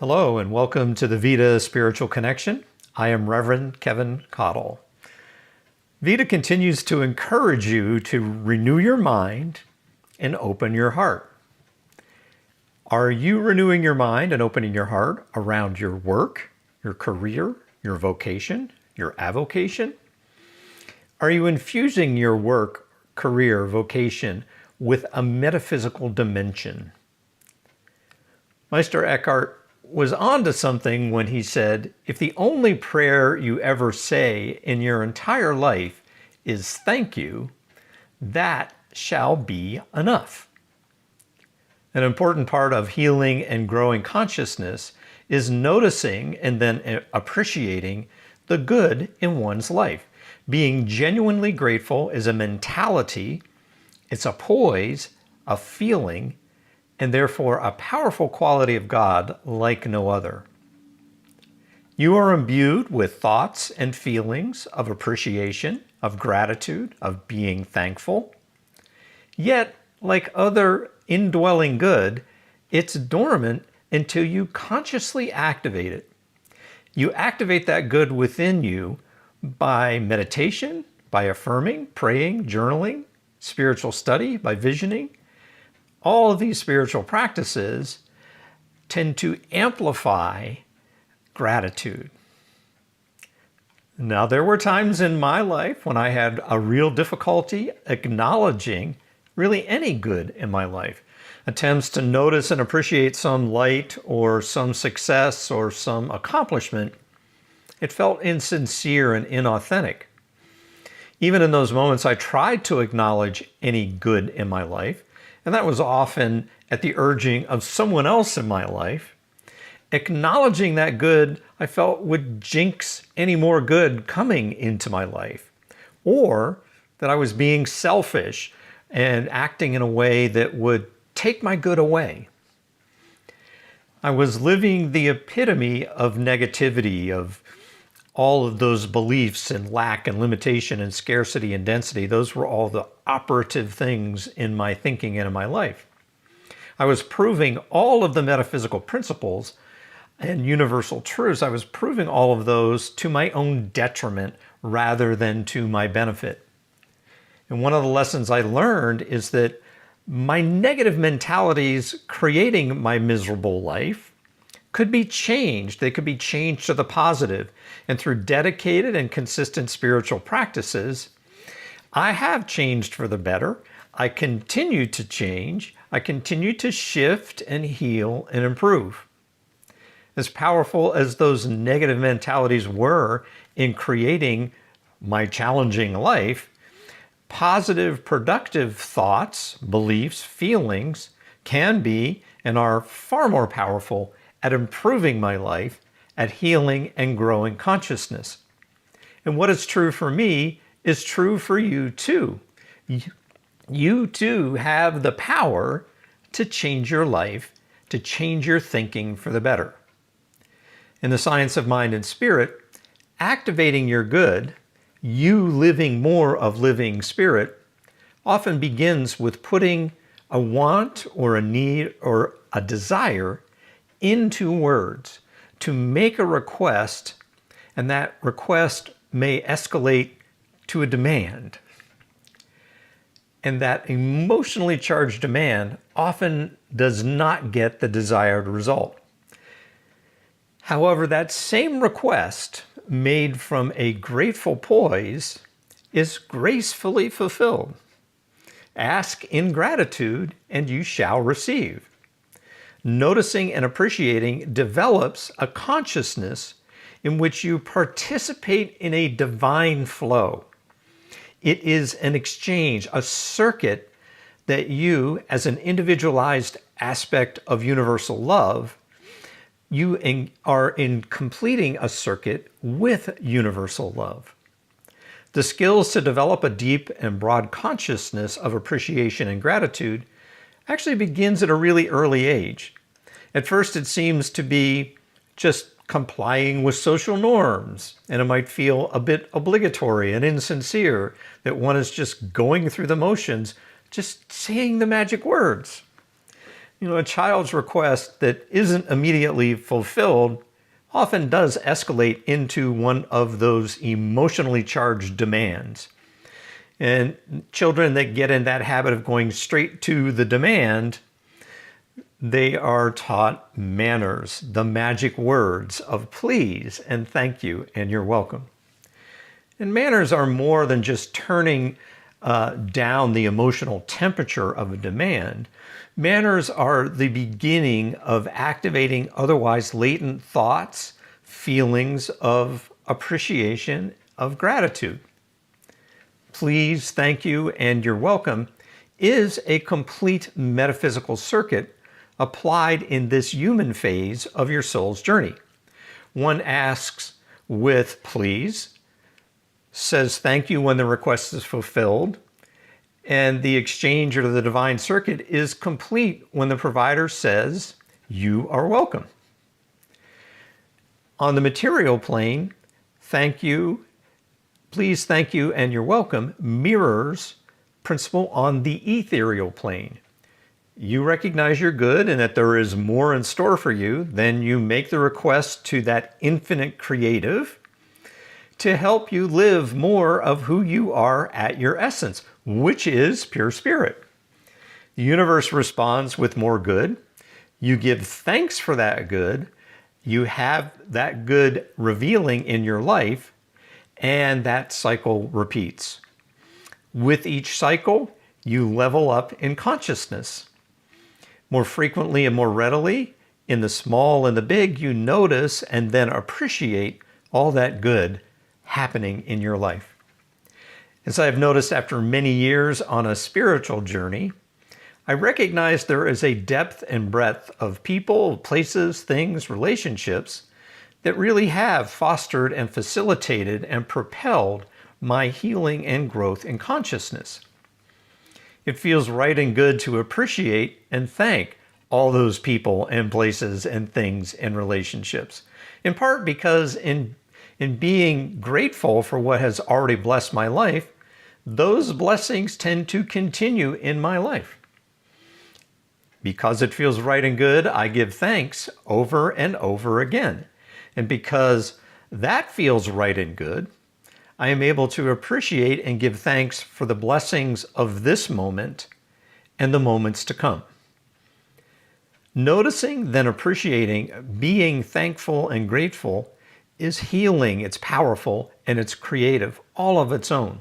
Hello and welcome to the Vida Spiritual Connection. I am Reverend Keven Kadel. Vida continues to encourage you to renew your mind and open your heart. Are you renewing your mind and opening your heart around your work, your career, your vocation, your avocation? Are you infusing your work, career, vocation with a metaphysical dimension? Meister Eckhart was onto something when he said, if the only prayer you ever say in your entire life is thank you, that shall be enough. An important part of healing and growing consciousness is noticing and then appreciating the good in one's life. Being genuinely grateful is a mentality, it's a poise, a feeling, and therefore a powerful quality of God like no other. You are imbued with thoughts and feelings of appreciation, of gratitude, of being thankful. Yet, like other indwelling good, it's dormant until you consciously activate it. You activate that good within you by meditation, by affirming, praying, journaling, spiritual study, by visioning. All of these spiritual practices tend to amplify gratitude. Now, there were times in my life when I had a real difficulty acknowledging really any good in my life. Attempts to notice and appreciate some light or some success or some accomplishment, it felt insincere and inauthentic. Even in those moments, I tried to acknowledge any good in my life, and that was often at the urging of someone else in my life. Acknowledging that good, I felt, would jinx any more good coming into my life, or that I was being selfish and acting in a way that would take my good away. I was living the epitome of negativity, of all of those beliefs and lack and limitation and scarcity and density. Those were all the operative things in my thinking and in my life. I was proving all of the metaphysical principles and universal truths. I was proving all of those to my own detriment rather than to my benefit. And one of the lessons I learned is that my negative mentalities creating my miserable life could be changed. They could be changed to the positive. And through dedicated and consistent spiritual practices, I have changed for the better. I continue to change. I continue to shift and heal and improve. As powerful as those negative mentalities were in creating my challenging life, positive, productive thoughts, beliefs, feelings can be and are far more powerful at improving my life, at healing and growing consciousness. And what is true for me is true for you too. You too have the power to change your life, to change your thinking for the better. In the science of mind and spirit, activating your good, you living more of living spirit, often begins with putting a want or a need or a desire into words to make a request, and that request may escalate to a demand. And that emotionally charged demand often does not get the desired result. However, that same request made from a grateful poise is gracefully fulfilled. Ask in gratitude and you shall receive. Noticing and appreciating develops a consciousness in which you participate in a divine flow. It is an exchange, a circuit that you, as an individualized aspect of universal love, you are in completing a circuit with universal love. The skills to develop a deep and broad consciousness of appreciation and gratitude actually begins at a really early age. At first, it seems to be just complying with social norms, and it might feel a bit obligatory and insincere that one is just going through the motions, just saying the magic words. A child's request that isn't immediately fulfilled often does escalate into one of those emotionally charged demands. And children that get in that habit of going straight to the demand, they are taught manners, the magic words of please and thank you and you're welcome. And manners are more than just turning down the emotional temperature of a demand. Manners are the beginning of activating otherwise latent thoughts, feelings of appreciation, of gratitude. Please, thank you, and you're welcome is a complete metaphysical circuit applied in this human phase of your soul's journey. One asks with please, says thank you when the request is fulfilled, and the exchange or the divine circuit is complete when the provider says, you are welcome. On the material plane, thank you, please, thank you, and you're welcome mirrors principle on the ethereal plane. You recognize you're good and that there is more in store for you, then you make the request to that infinite creative to help you live more of who you are at your essence, which is pure spirit. The universe responds with more good. You give thanks for that good. You have that good revealing in your life, and that cycle repeats. With each cycle, you level up in consciousness. More frequently and more readily, in the small and the big, you notice and then appreciate all that good happening in your life. As I've noticed after many years on a spiritual journey, I recognize there is a depth and breadth of people, places, things, relationships that really have fostered and facilitated and propelled my healing and growth in consciousness. It feels right and good to appreciate and thank all those people and places and things and relationships, in part because in being grateful for what has already blessed my life, those blessings tend to continue in my life. Because it feels right and good, I give thanks over and over again. And because that feels right and good, I am able to appreciate and give thanks for the blessings of this moment and the moments to come. Noticing, then appreciating, being thankful and grateful is healing, it's powerful, and it's creative, all of its own.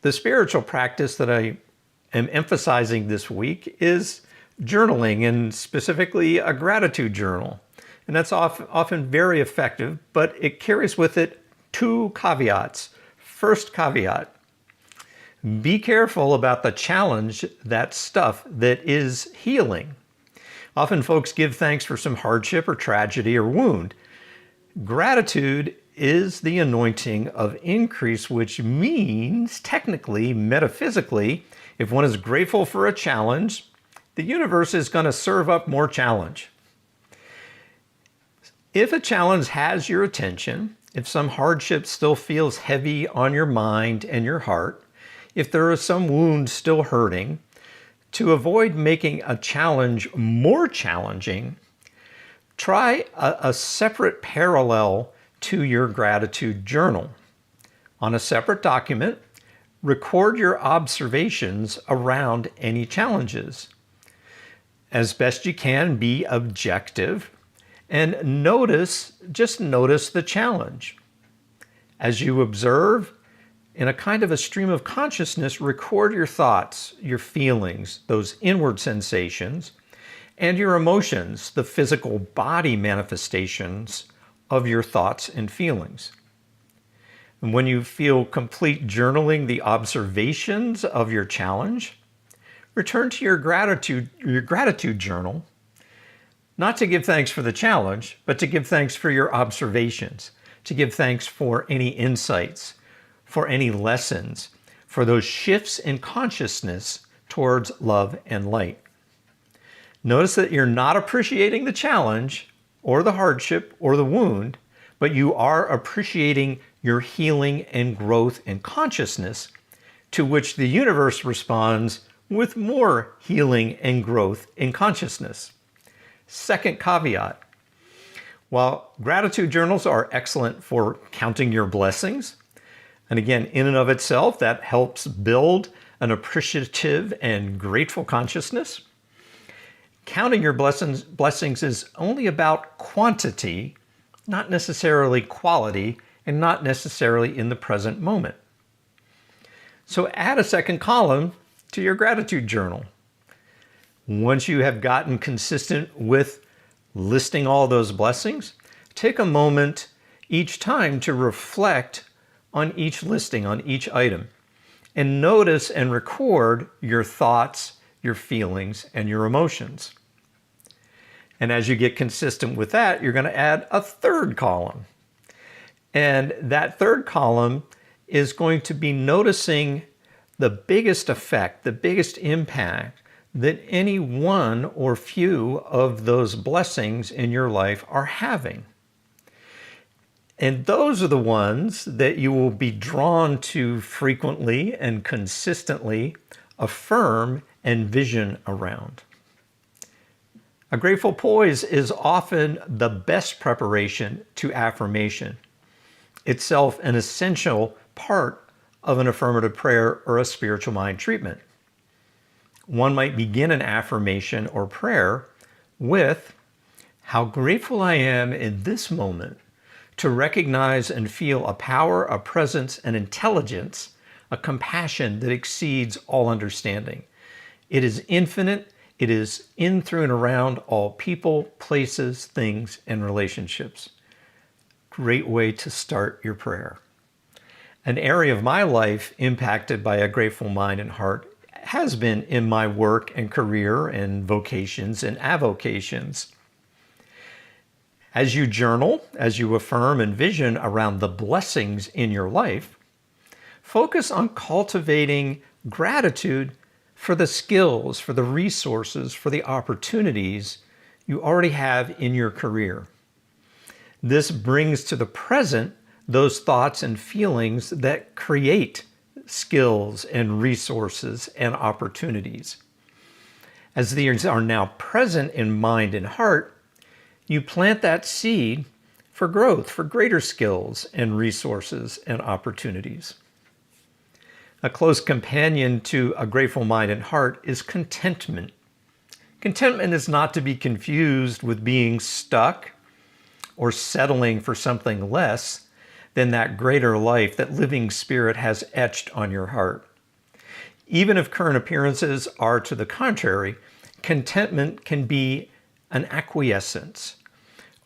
The spiritual practice that I am emphasizing this week is journaling, and specifically a gratitude journal. And that's often very effective, but it carries with it two caveats. First caveat, be careful about the challenge, that stuff that is healing. Often folks give thanks for some hardship or tragedy or wound. Gratitude is the anointing of increase, which means technically, metaphysically, if one is grateful for a challenge, the universe is going to serve up more challenge. If a challenge has your attention, if some hardship still feels heavy on your mind and your heart, if there is some wound still hurting, to avoid making a challenge more challenging, try a separate parallel to your gratitude journal. On a separate document, record your observations around any challenges. As best you can, be objective and just notice the challenge. As you observe, in a kind of a stream of consciousness, record your thoughts, your feelings, those inward sensations, and your emotions, the physical body manifestations of your thoughts and feelings. And when you feel complete journaling the observations of your challenge, return to your gratitude journal, not to give thanks for the challenge, but to give thanks for your observations, to give thanks for any insights, for any lessons, for those shifts in consciousness towards love and light. Notice that you're not appreciating the challenge or the hardship or the wound, but you are appreciating your healing and growth and consciousness, to which the universe responds with more healing and growth in consciousness. Second caveat: while gratitude journals are excellent for counting your blessings, and again, in and of itself, that helps build an appreciative and grateful consciousness, counting your blessings is only about quantity, not necessarily quality, and not necessarily in the present moment. So add a second column to your gratitude journal. Once you have gotten consistent with listing all those blessings, take a moment each time to reflect on each listing, on each item, and notice and record your thoughts, your feelings, and your emotions. And as you get consistent with that, you're going to add a third column. And that third column is going to be noticing the biggest effect, the biggest impact that any one or few of those blessings in your life are having. And those are the ones that you will be drawn to frequently and consistently affirm and vision around. A grateful poise is often the best preparation to affirmation, itself an essential part of an affirmative prayer or a spiritual mind treatment. One might begin an affirmation or prayer with, "How grateful I am in this moment to recognize and feel a power, a presence, an intelligence, a compassion that exceeds all understanding. It is infinite. It is in, through, and around all people, places, things, and relationships." Great way to start your prayer. An area of my life impacted by a grateful mind and heart has been in my work and career and vocations and avocations. As you journal, as you affirm and vision around the blessings in your life, focus on cultivating gratitude for the skills, for the resources, for the opportunities you already have in your career. This brings to the present those thoughts and feelings that create skills and resources and opportunities. As these are now present in mind and heart, you plant that seed for growth, for greater skills and resources and opportunities. A close companion to a grateful mind and heart is contentment. Contentment is not to be confused with being stuck or settling for something less than that greater life that living spirit has etched on your heart. Even if current appearances are to the contrary, contentment can be an acquiescence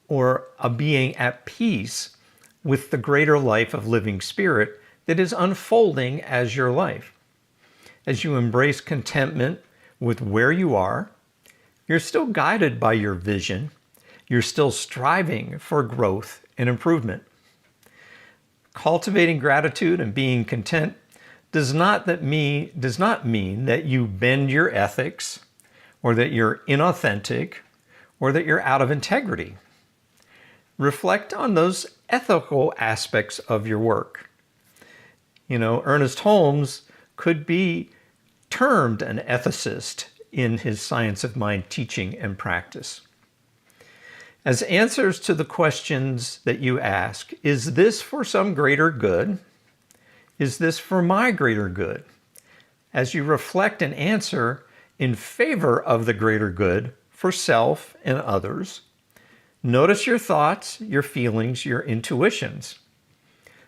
or a being at peace with the greater life of living spirit that is unfolding as your life. As you embrace contentment with where you are, you're still guided by your vision. You're still striving for growth and improvement. Cultivating gratitude and being content does not mean that you bend your ethics, or that you're inauthentic, or that you're out of integrity. Reflect on those ethical aspects of your work. Ernest Holmes could be termed an ethicist in his science of mind teaching and practice. As answers to the questions that you ask, is this for some greater good? Is this for my greater good? As you reflect and answer in favor of the greater good for self and others, notice your thoughts, your feelings, your intuitions.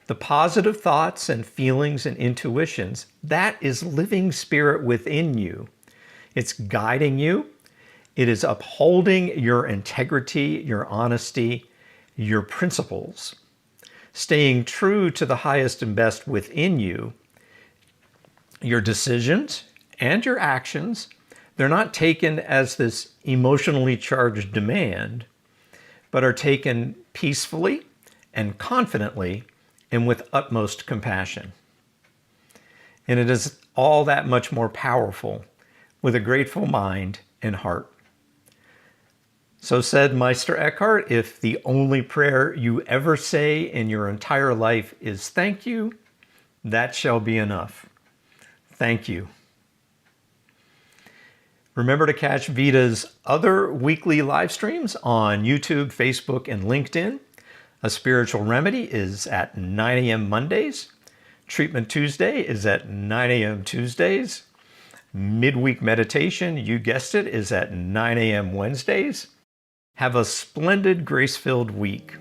The positive thoughts and feelings and intuitions, that is living spirit within you. It's guiding you. It is upholding your integrity, your honesty, your principles, staying true to the highest and best within you. Your decisions and your actions, they're not taken as this emotionally charged demand, but are taken peacefully and confidently and with utmost compassion. And it is all that much more powerful with a grateful mind and heart. So said Meister Eckhart, if the only prayer you ever say in your entire life is thank you, that shall be enough. Thank you. Remember to catch Vida's other weekly live streams on YouTube, Facebook, and LinkedIn. A Spiritual Remedy is at 9 a.m. Mondays. Treatment Tuesday is at 9 a.m. Tuesdays. Midweek Meditation, you guessed it, is at 9 a.m. Wednesdays. Have a splendid, grace-filled week.